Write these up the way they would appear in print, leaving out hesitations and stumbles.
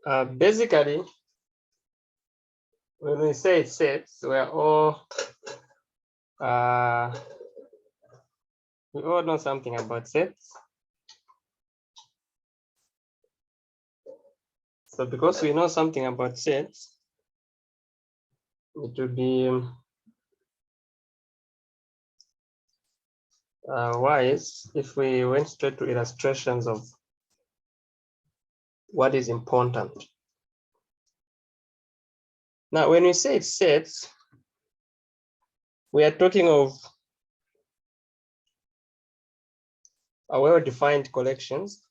Basically, when we say sets, we all know something about sets. So because we know something about sets, it would be wise if we went straight to illustrations of what is important. Now, when we say sets, we are talking of a well-defined collections,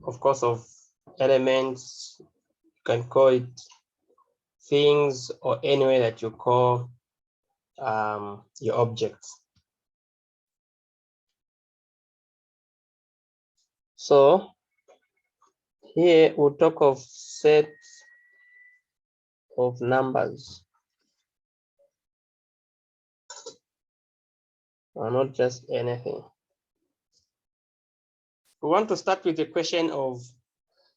of course, of elements. You can call it things or any way that you call your objects. So here we'll talk of sets of numbers, or not just anything. We want to start with the question of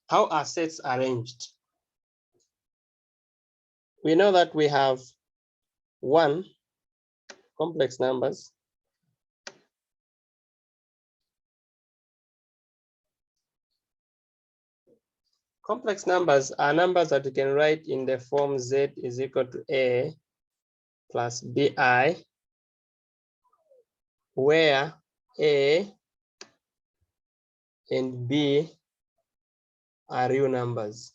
how are sets arranged? We know that we have one, complex numbers, complex numbers are numbers that you can write in the form z is equal to a plus bi, where a and b are real numbers.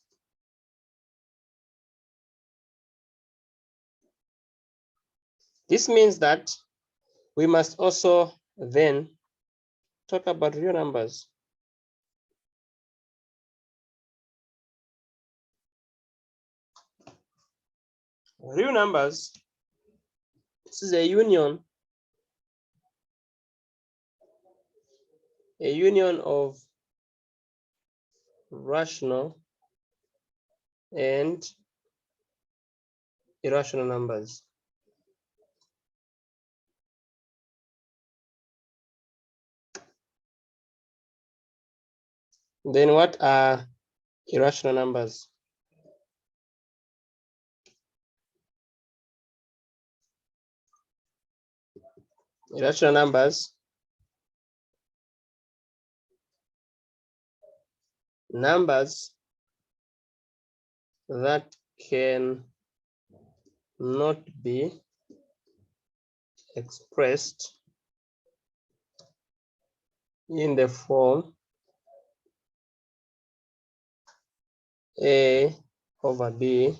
This means that we must also then talk about real numbers. Real numbers, this is a union of rational and irrational numbers. Then what are irrational numbers? Irrational numbers, numbers that can not be expressed in the form a over b,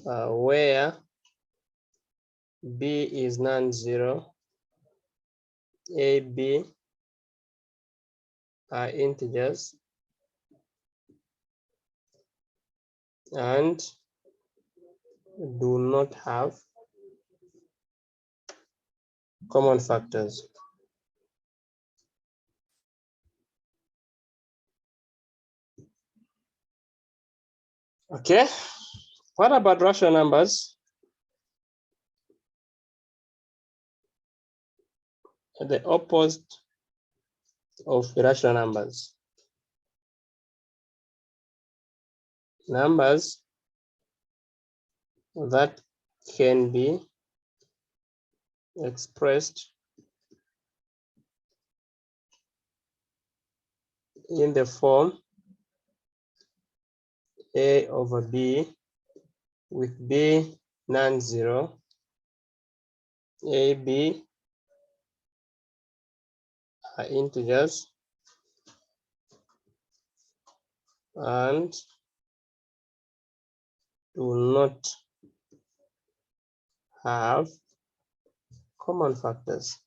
where b is non-zero, a, b are integers, and do not have common factors. Okay, what about rational numbers? The opposite of irrational numbers. Numbers that can be expressed in the form a over b, with b non-zero, a, b are integers, and do not have common factors.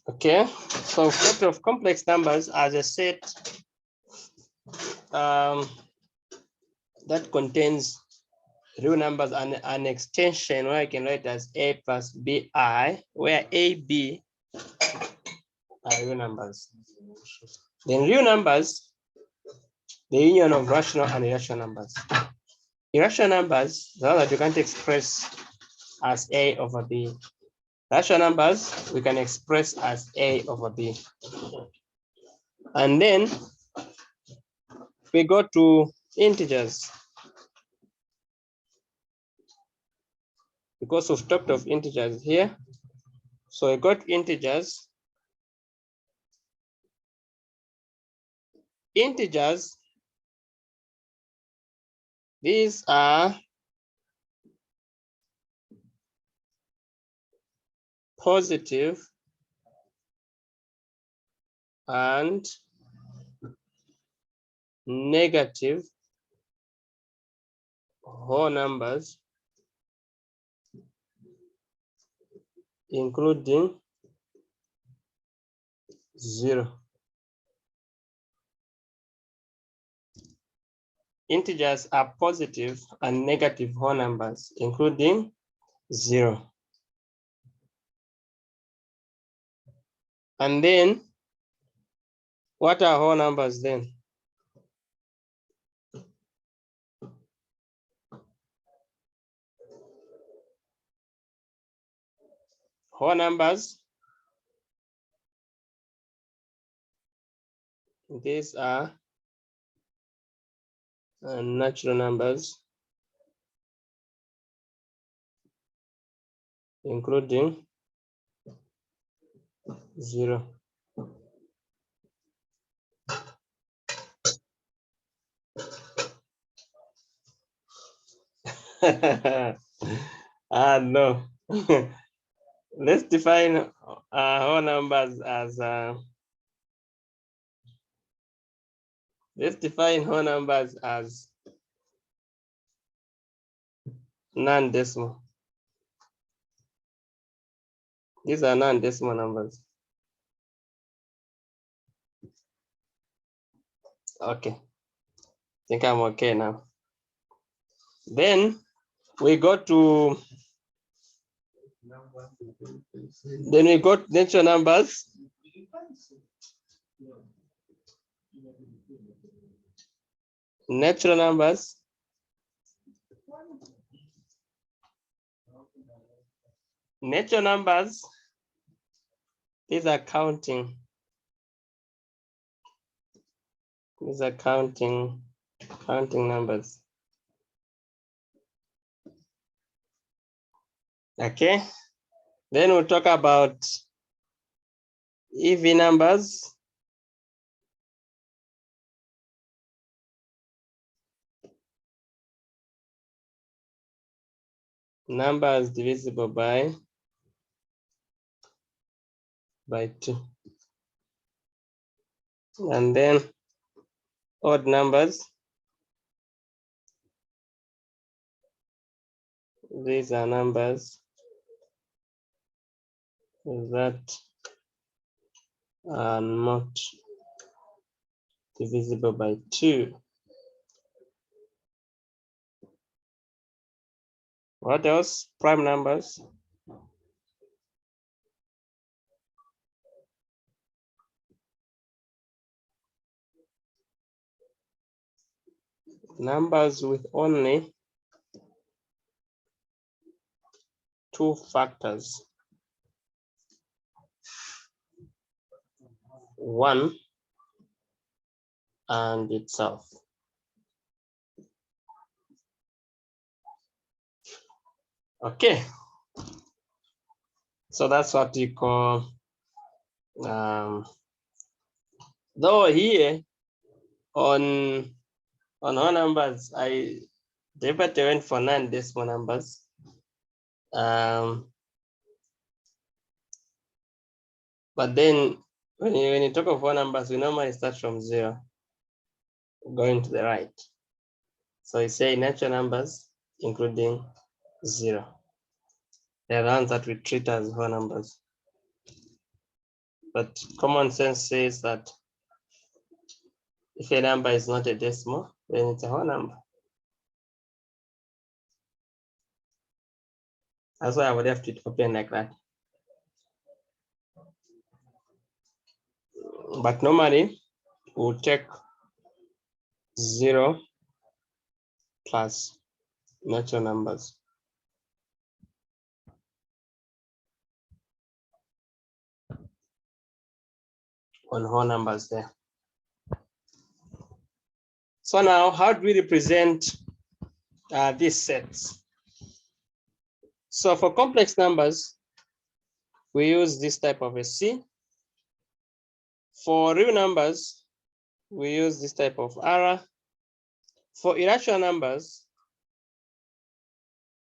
Okay, so set of complex numbers as a set that contains real numbers and an extension where I can write as a plus bi, where a, b are real numbers. Then real numbers, the union of rational and irrational numbers. Irrational numbers, the one that you can't express as a over b. Rational numbers we can express as A over B. And then we go to integers. Because we've talked of integers here. So we got integers. Integers, these are positive and negative whole numbers, including 0. Integers are positive and negative whole numbers, including 0. And then, what are whole numbers then? Whole numbers, these are natural numbers, including 0. No. Let's define whole numbers as non-decimal. These are non-decimal numbers. Okay. I think I'm okay now. Then we go to natural numbers. Natural numbers. Natural numbers, these are counting. These are counting numbers. Okay. Then we'll talk about even numbers. Numbers divisible by 2. And then odd numbers. These are numbers that are not divisible by 2. What else? Prime numbers. Numbers with only 2 factors. 1 and itself. Okay. So that's what we call, though here on whole numbers, I deliberately went for non-decimal numbers. But then when you talk of whole numbers, we normally start from 0, going to the right. So you say natural numbers, including 0. They're the ones that we treat as whole numbers. But common sense says that if a number is not a decimal, then it's a whole number. That's why I would have it open like that. But normally, we'll take 0 plus natural numbers. on whole numbers there. So now, how do we represent these sets? So for complex numbers, we use this type of a C. For real numbers, we use this type of R. For irrational numbers,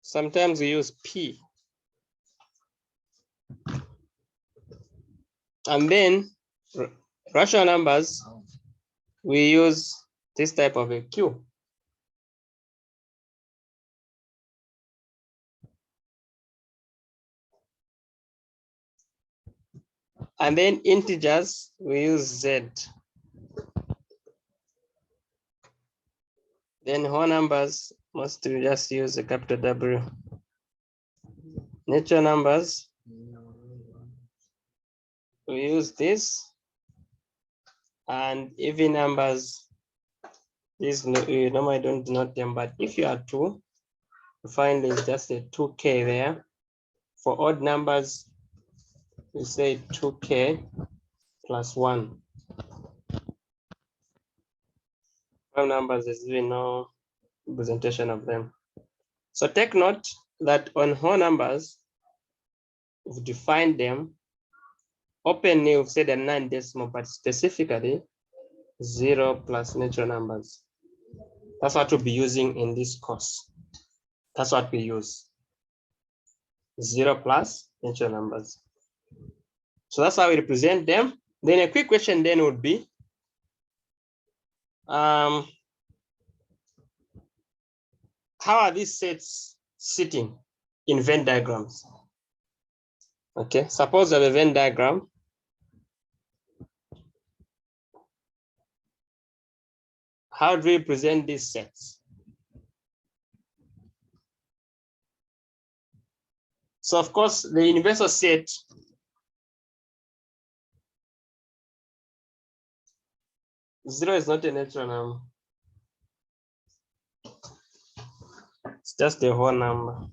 sometimes we use P. And then rational numbers, we use this type of a Q. And then integers, we use Z. Then whole numbers, mostly just use a capital W. Natural numbers, we use this. And even numbers, these you normally don't denote them, but if you are 2, you find there's just a 2K there. For odd numbers, we say 2K plus 1. Prime numbers, there's really no representation of them. So take note that on whole numbers, we've defined them. Openly, we've said a non-decimal, but specifically 0 plus natural numbers. That's what we'll be using in this course. That's what we use. 0 plus natural numbers. So that's how we represent them. Then a quick question then would be, how are these sets sitting in Venn diagrams? Okay, suppose you have a Venn diagram. How do we present these sets? So of course, the universal set zero is not a natural number. It's just the whole number.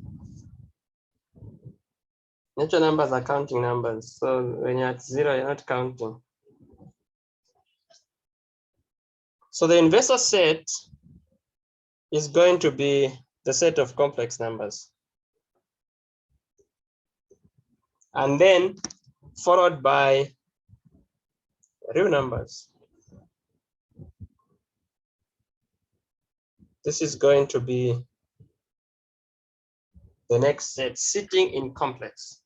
Natural numbers are counting numbers. So when you're at 0, you're not counting. So the universal set is going to be the set of complex numbers. And then followed by real numbers. This is going to be the next set sitting in complex.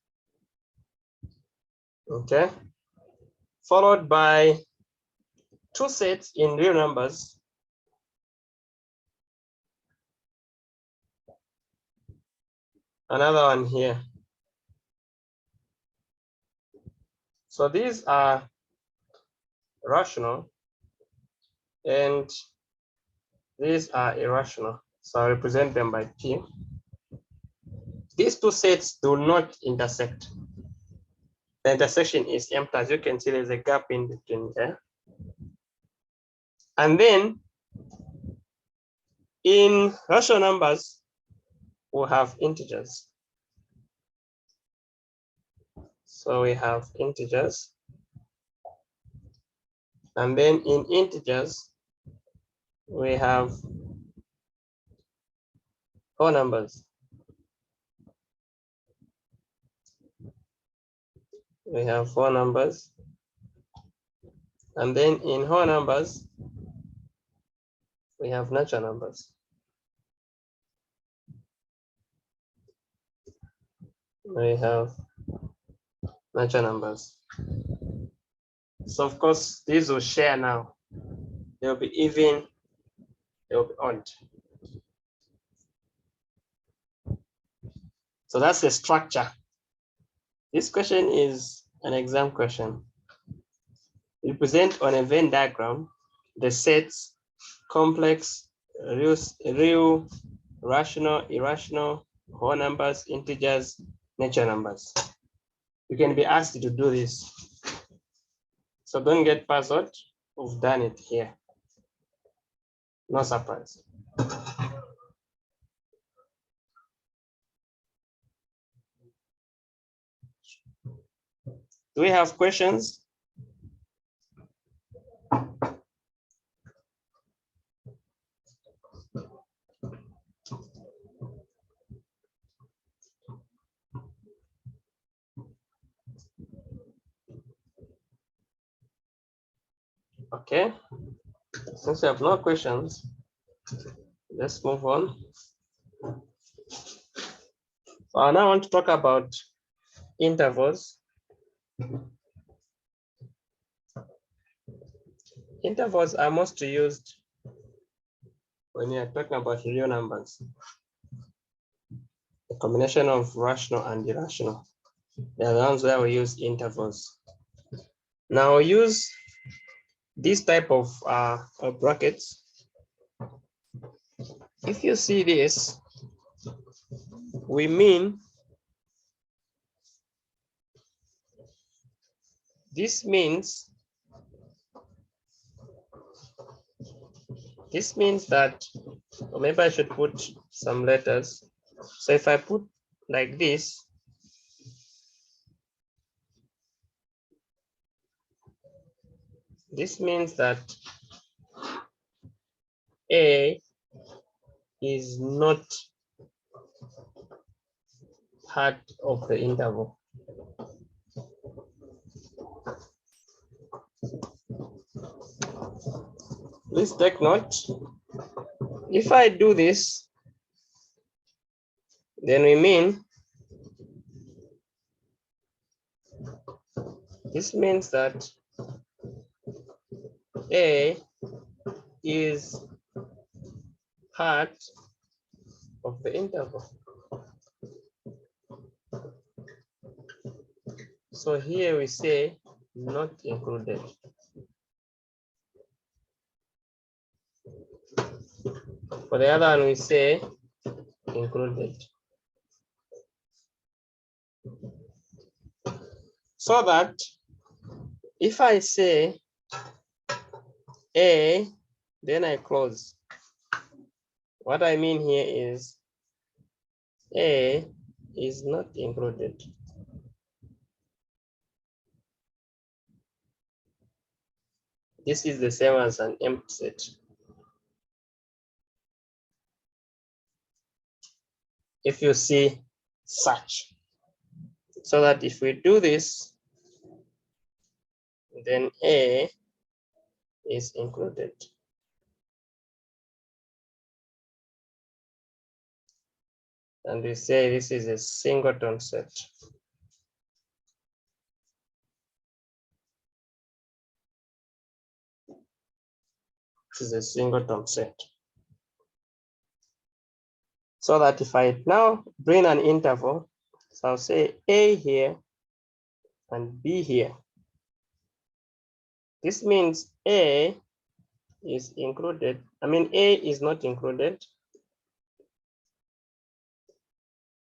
Okay. Followed by 2 sets in real numbers. Another one here. So these are rational and these are irrational. So I represent them by P. These 2 sets do not intersect. The intersection is empty. As you can see, there's a gap in between there. And then in rational numbers, we have integers. So we have integers. And then in integers, we have whole numbers. We have whole numbers. And then in whole numbers, we have natural numbers. We have natural numbers. So of course, these will share now. They'll be even, they'll be odd. So that's the structure. This question is an exam question. We present on a Venn diagram the sets complex, real, rational, irrational, whole numbers, integers, natural numbers. You can be asked to do this. So don't get puzzled. We've done it here. No surprise. Do we have questions? Okay, since you have no questions, let's move on. So I now want to talk about intervals. Intervals are mostly used when you are talking about real numbers, a combination of rational and irrational. They are the ones where we use intervals. Now use this type of brackets. If you see this, we mean this means that, or maybe I should put some letters. So if I put like this, this means that A is not part of the interval. Please take note. If I do this, then we mean this means that A is part of the interval. So here we say not included. For the other one, we say included. So that if I say A, then I close. What I mean here is A is not included. This is the same as an empty set. If you see such, so that if we do this, then A is included. And we say this is a singleton set. This is a singleton set. So that if I now bring an interval, so I'll say A here and B here. This means A is included. A is not included.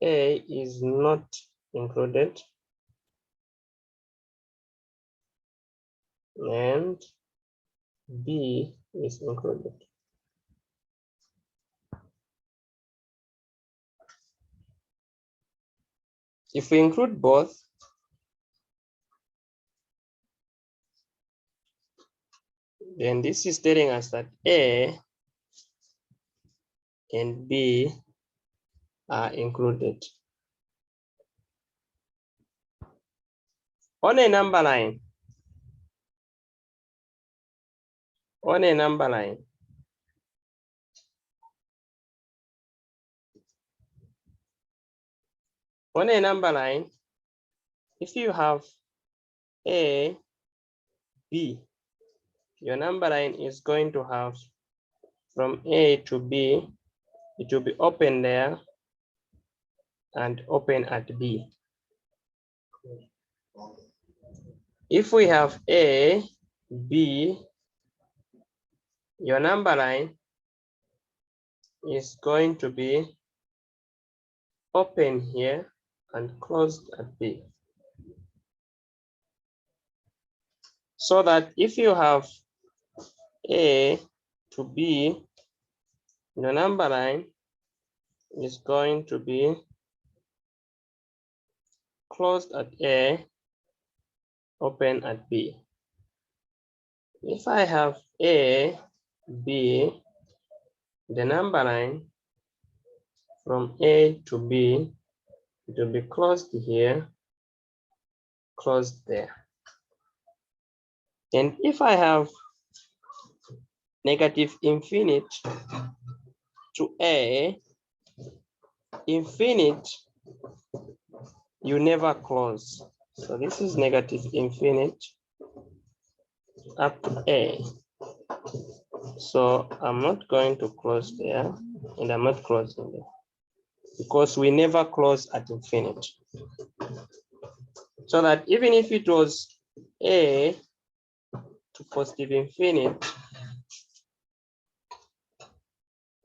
A is not included. And B is included. If we include both, then this is telling us that A and B are included. On a number line, on a number line, on a number line, if you have A, B, your number line is going to have from A to B, it will be open there and open at B. If we have A, B, your number line is going to be open here and closed at B. So that if you have A to B, your number line is going to be closed at A, open at B. If I have A, B, the number line from A to B, it will be closed here, closed there. And if I have negative infinite to A, infinite, you never close. So this is negative infinite up to A. So I'm not going to close there, and I'm not closing there because we never close at infinite. So that even if it was A to positive infinite,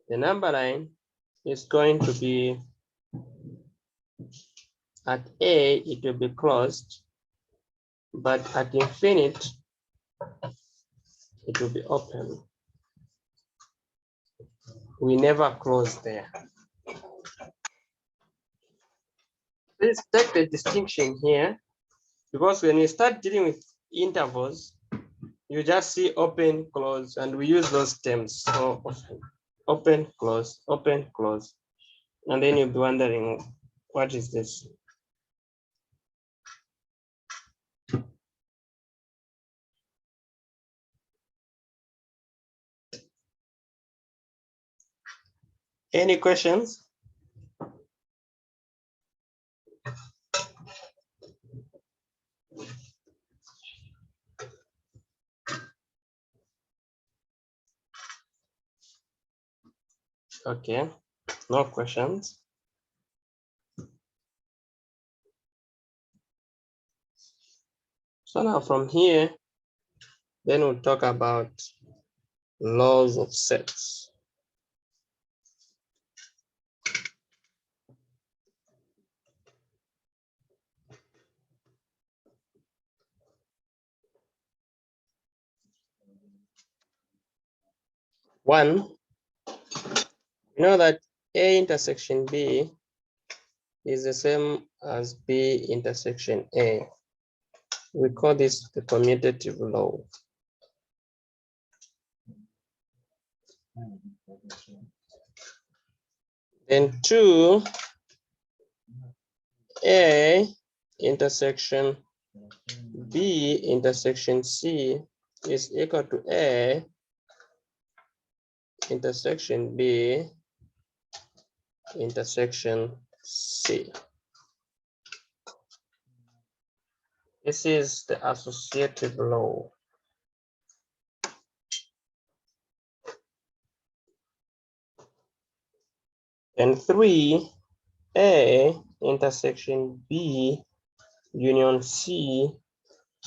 the number line is going to be at A, it will be closed, but at infinite, it will be open. We never close there. Please take the distinction here, because when you start dealing with intervals, you just see open, close, and we use those terms so often. Open, close, and then you'll be wondering, what is this? Any questions? Okay, no questions. So now from here, then we'll talk about laws of sets. One, you know that A intersection B is the same as B intersection A. We call this the commutative law. Then two, A intersection B intersection C is equal to A intersection B intersection C. This is the associative law. And three, A intersection B union C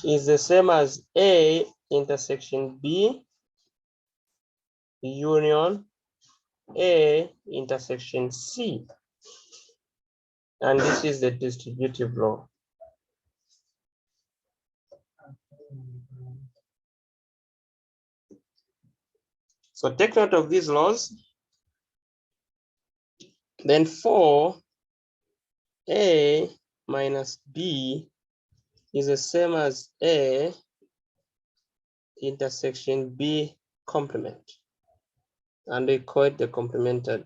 is the same as A intersection B union A intersection C. And this is the distributive law. So take note of these laws. Then 4, A minus B is the same as A intersection B complement. And we call it the complementary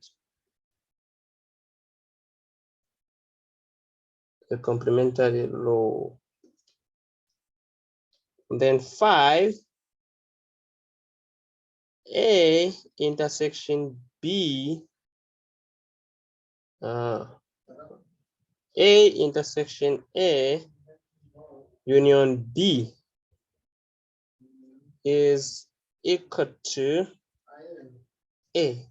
law. Then 5, A intersection B, A intersection A union B is equal to A.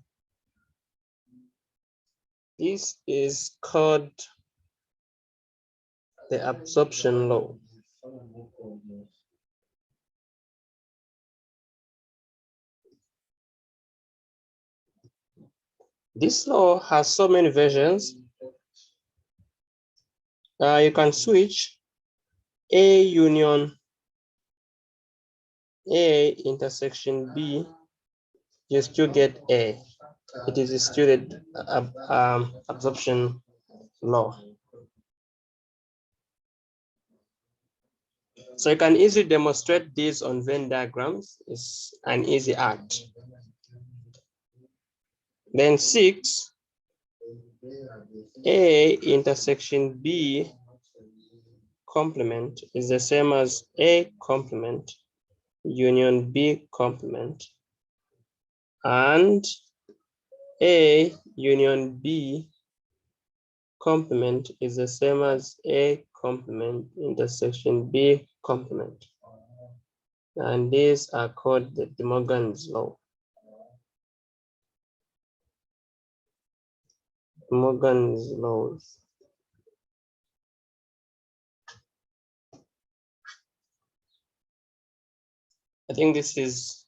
This is called the absorption law. This law has so many versions. You can switch A union A intersection B, you still get A. It is still the absorption law. So you can easily demonstrate this on Venn diagrams. It's an easy act. Then 6, A intersection B complement is the same as A complement union B complement. and A union B complement is the same as A complement intersection B complement. And these are called the De Morgan's law. Morgan's laws. I think this is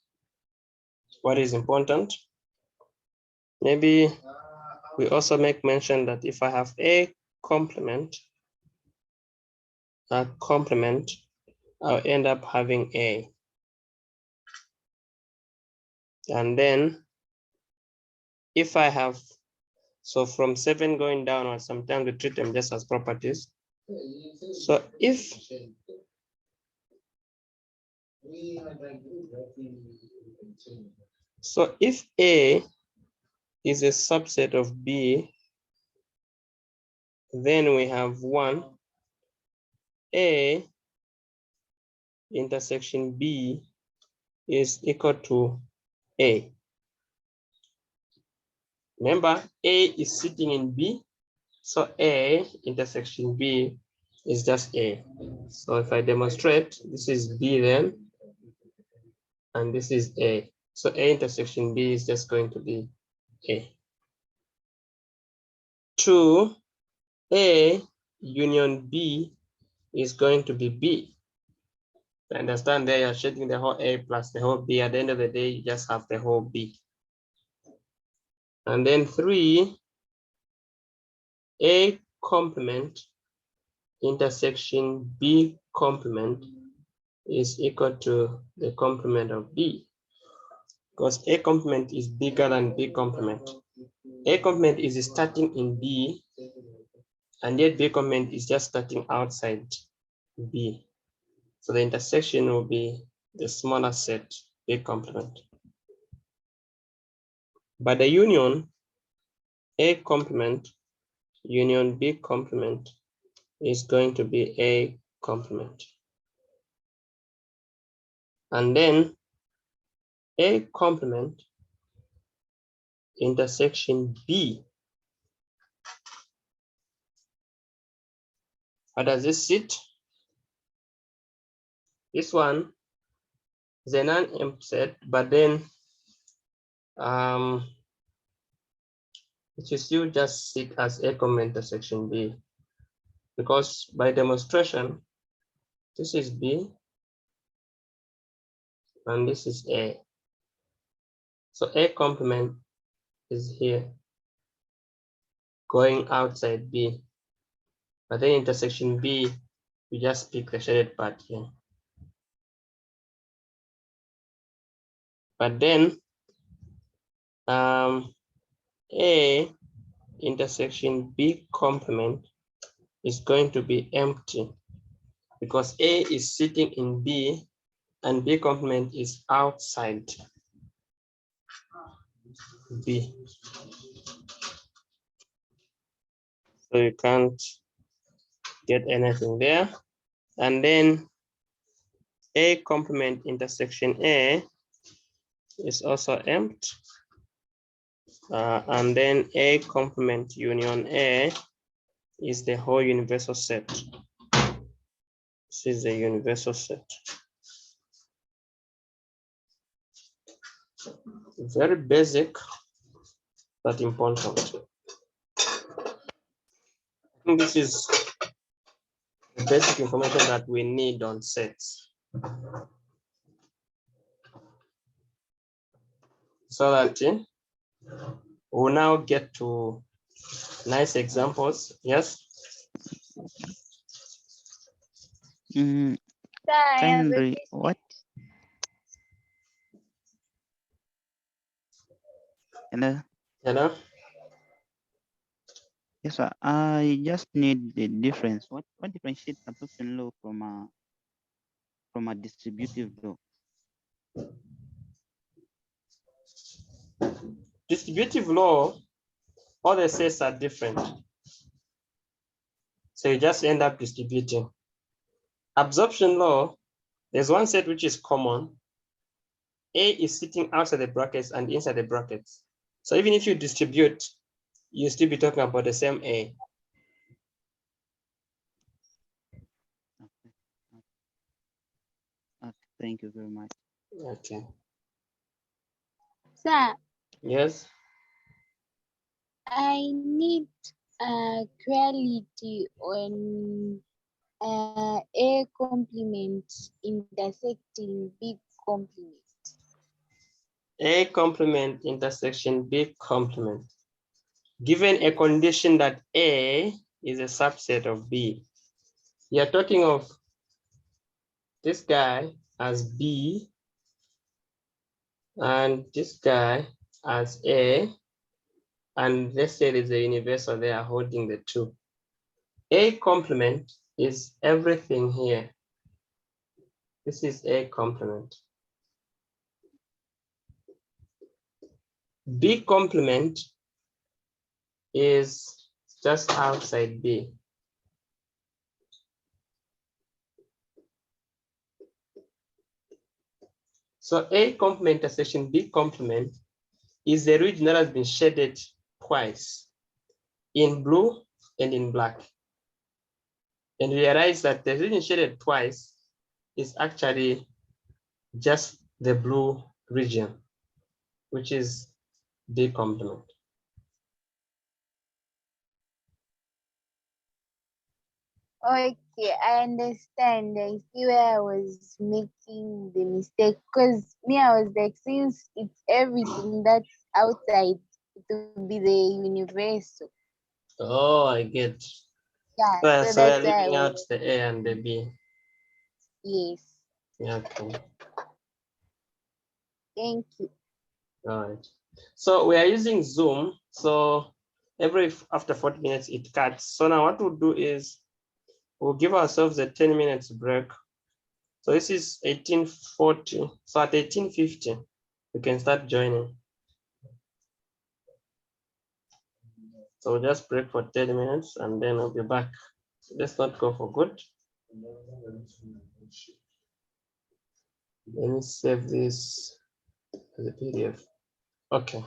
what is important. Maybe we also make mention that if I have a complement, I'll end up having A. And then if I have, so from 7 going downwards, sometimes we treat them just as properties. So if A is a subset of B, then we have 1 A intersection B is equal to A. Remember, A is sitting in B, so A intersection B is just A. So if I demonstrate, this is B then, and this is A. So A intersection B is just going to be A. 2, A union B is going to be B. I understand there you're shading the whole A plus the whole B. At the end of the day, you just have the whole B. And then 3, A complement intersection B complement is equal to the complement of B, because A complement is bigger than B complement. A complement is starting in B, and yet B complement is just starting outside B. So the intersection will be the smaller set, B complement. But the union, A complement, union B complement, is going to be A complement. And then A complement intersection B. How does this sit? This one is a non-empty set, but then it should still just sit as A complement intersection B, because by demonstration, this is B and this is A. So A complement is here going outside B, but then intersection B, we just pick the shaded part here. But then A intersection B complement is going to be empty, because A is sitting in B and B complement is outside B. So you can't get anything there. And then A complement intersection A is also empty. And then A complement union A is the whole universal set. This is the universal set. Very basic, but important. I think this is the basic information that we need on sets, so that we'll now get to nice examples. Yes. Kindly, what? Hello. Hello. Yes, sir. I just need the difference. What differentiates absorption law from a distributive law? Distributive law, all the sets are different, so you just end up distributing. Absorption law, there's one set which is common. A is sitting outside the brackets and inside the brackets. So even if you distribute, you still be talking about the same A. Okay, thank you very much. Okay. Sir, Yes. I need quality on A complement intersecting B complement. A complement intersection B complement. Given a condition that A is a subset of B, you're talking of this guy as B and this guy as A, and let's say there's a universal there holding the two. A complement is everything here. This is A complement. B complement is just outside B. So A complement intersection B complement is the region that has been shaded twice, in blue and in black. And realize that the region shaded twice is actually just the blue region, which is B complement. Okay, I understand. I see where I was making the mistake because me, I was like, since it's everything that's outside, it will be the universal. Oh, I get. Yeah, So so we're that's why I leaving out was, the A and the B. yes. Okay. Thank you. All right. So we are using Zoom. So after 40 minutes, it cuts. So now what we'll do is we'll give ourselves a 10 minutes break. So this is 1840. So at 1850, you can start joining. So we'll just break for 10 minutes and then we'll be back. Let's not go for good. Let me save this as a PDF. Okay.